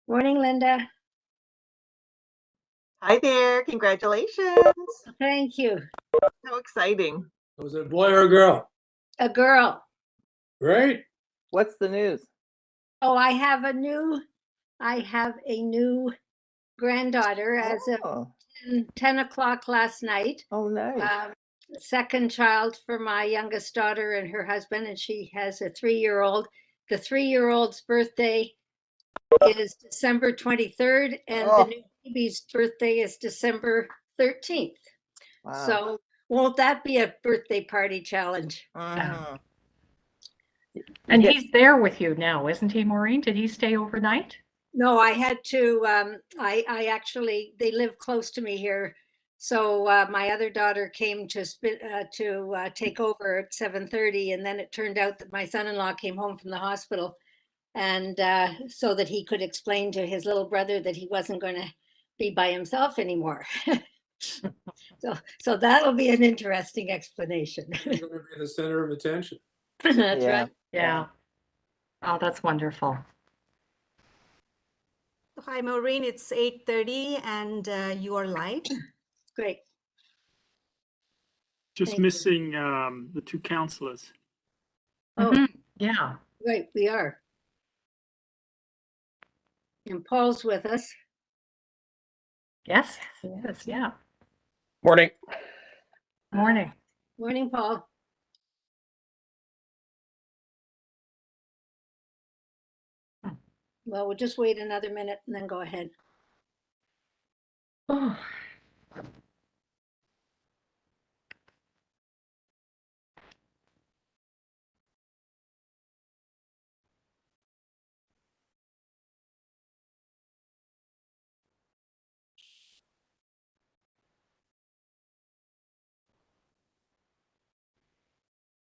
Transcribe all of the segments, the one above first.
Morning, Linda. Hi there, congratulations. Thank you. So exciting. Was it a boy or a girl? A girl. Great. What's the news? Oh, I have a new granddaughter as of 10 o'clock last night. Oh, nice. Second child for my youngest daughter and her husband, and she has a 3-year-old. The 3-year-old's birthday is December 23rd, and the new baby's birthday is December 13th. Wow. So won't that be a birthday party challenge? Mhm. And he's there with you now, isn't he, Maureen? Did he stay overnight? No, I had to, I actually, they live close to me here. So my other daughter came to take over at 7:30, and then it turned out that my son-in-law came home from the hospital, and so that he could explain to his little brother that he wasn't going to be by himself anymore. So that'll be an interesting explanation. You're going to be the center of attention. That's Yeah. right. Yeah. Oh, that's wonderful. Hi, Maureen. It's 8:30 and you are live. Great. Just Thank you. missing the two counselors. Oh, Mhm. Yeah. right, we are. And Paul's with us. Yes, he is. Yeah. Morning. Morning. Morning, Paul. Well, we'll just wait another minute and then go ahead. Oh.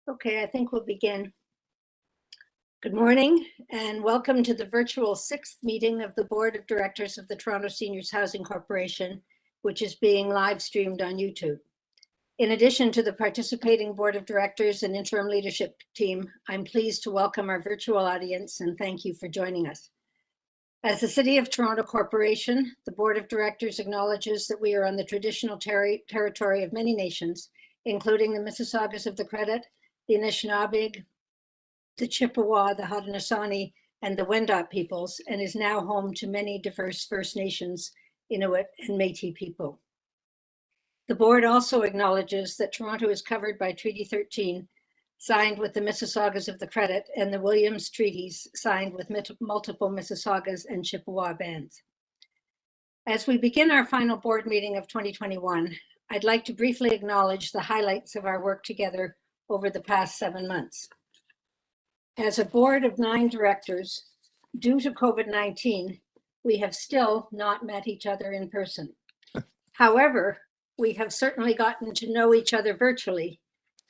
Okay, I think we'll begin. Good morning and welcome to the virtual 6th meeting of the Board of Directors of the Toronto Seniors Housing Corporation, which is being live streamed on YouTube. In addition to the participating Board of Directors and interim leadership team, I'm pleased to welcome our virtual audience and thank you for joining us. As the City of Toronto Corporation, the Board of Directors acknowledges that we are on the traditional territory of many nations, including the Mississaugas of the Credit, the Anishinaabe, the Chippewa, the Haudenosaunee, and the Wendat peoples, and is now home to many diverse First Nations, Inuit, and Métis people. The board also acknowledges that Toronto is covered by Treaty 13, signed with the Mississaugas of the Credit, and the Williams Treaties, signed with multiple Mississaugas and Chippewa bands. As we begin our final board meeting of 2021, I'd like to briefly acknowledge the highlights of our work together over the past 7 months. As a board of 9 directors, due to COVID-19, we have still not met each other in person. However, we have certainly gotten to know each other virtually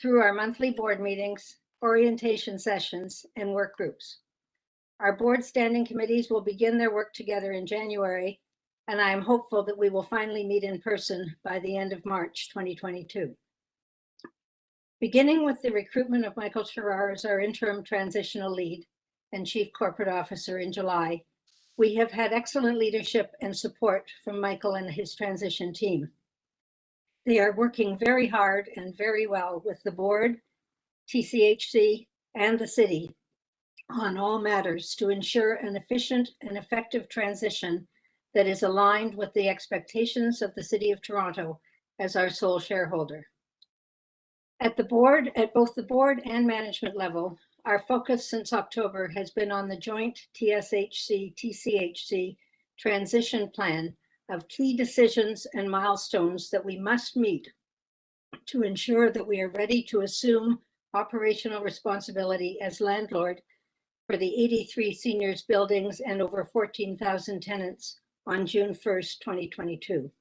through our monthly board meetings, orientation sessions, and work groups. Our board standing committees will begin their work together in January, and I am hopeful that we will finally meet in person by the end of March 2022. Beginning with the recruitment of Michael Ferraris as our interim transitional lead and chief corporate officer in July, we have had excellent leadership and support from Michael and his transition team. They are working very hard and very well with the board, TSHC, and the city on all matters to ensure an efficient and effective transition that is aligned with the expectations of the City of Toronto as our sole shareholder. At both the board and management level, our focus since October has been on the joint TSHC-TCHC transition plan of key decisions and milestones that we must meet to ensure that we are ready to assume operational responsibility as landlord for the 83 seniors buildings and over 14,000 tenants on June 1st, 2022.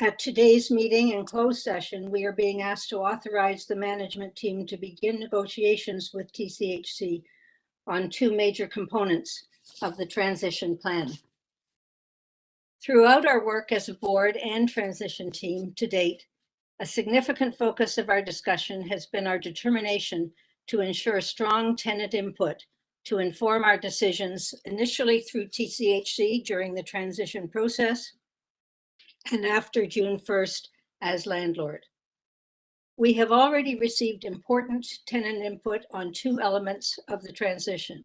At today's meeting and closed session, we are being asked to authorize the management team to begin negotiations with TSHC on 2 major components of the transition plan. Throughout our work as a board and transition team to date, a significant focus of our discussion has been our determination to ensure strong tenant input to inform our decisions initially through TSHC during the transition process and after June 1st as landlord. We have already received important tenant input on two elements of the transition.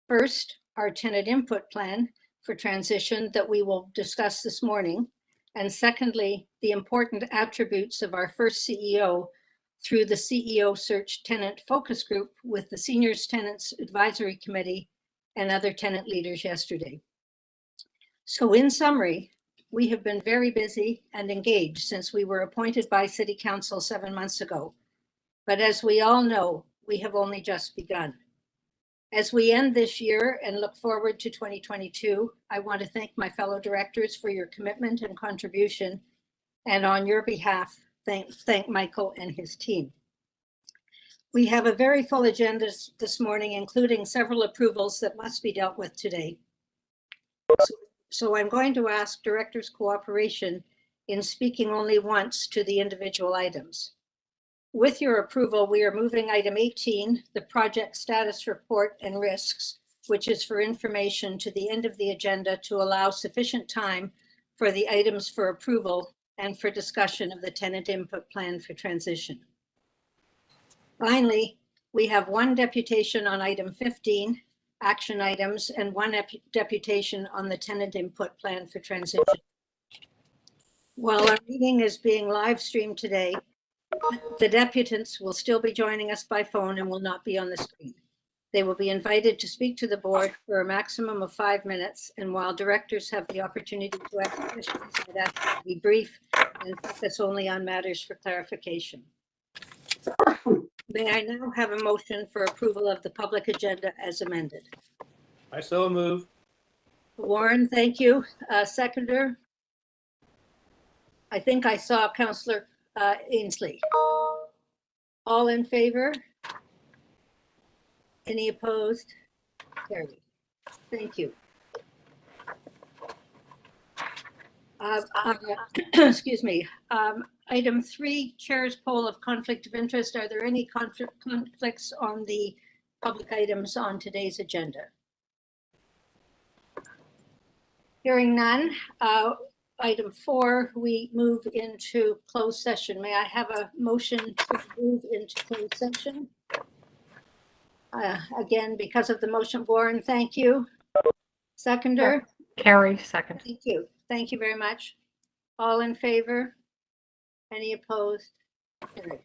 First, our tenant input plan for transition that we will discuss this morning. And secondly, the important attributes of our first CEO through the CEO Search Tenant Focus Group with the Seniors Tenants Advisory Committee and other tenant leaders yesterday. So in summary, we have been very busy and engaged since we were appointed by City Council 7 months ago. But as we all know, we have only just begun. As we end this year and look forward to 2022, I want to thank my fellow directors for your commitment and contribution. And on your behalf, thank Michael and his team. We have a very full agenda this morning, including several approvals that must be dealt with today. So I'm going to ask directors' cooperation in speaking only once to the individual items. With your approval, we are moving item 18, the project status report and risks, which is for information, to the end of the agenda to allow sufficient time for the items for approval and for discussion of the tenant input plan for transition. Finally, we have one deputation on item 15, action items, and one deputation on the tenant input plan for transition. While our meeting is being live streamed today, the deputants will still be joining us by phone and will not be on the screen. They will be invited to speak to the board for a maximum of 5 minutes, and while directors have the opportunity to ask questions, I'd ask you to be brief and focus only on matters for clarification. May I now have a motion for approval of the public agenda as amended? I so move. Warren, thank you. Seconder? I think I saw Councillor Ainsley. All in favor? Any opposed? Carried. Thank you. Excuse me. Item 3, Chair's poll of conflict of interest. Are there any conflicts on the public items on today's agenda? Hearing none. Item 4, we move into closed session. May I have a motion to move into closed session? Again, because of the motion, Warren, thank you. Seconder? Carrie, second. Thank you. Thank you very much. All in favor? Any opposed? Carried.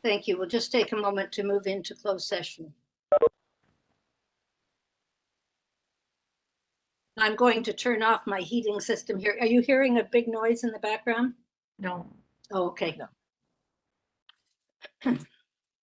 Thank you. We'll just take a moment to move into closed session. I'm going to turn off my heating system here. Are you hearing a big noise in the background? No. Oh, okay. No.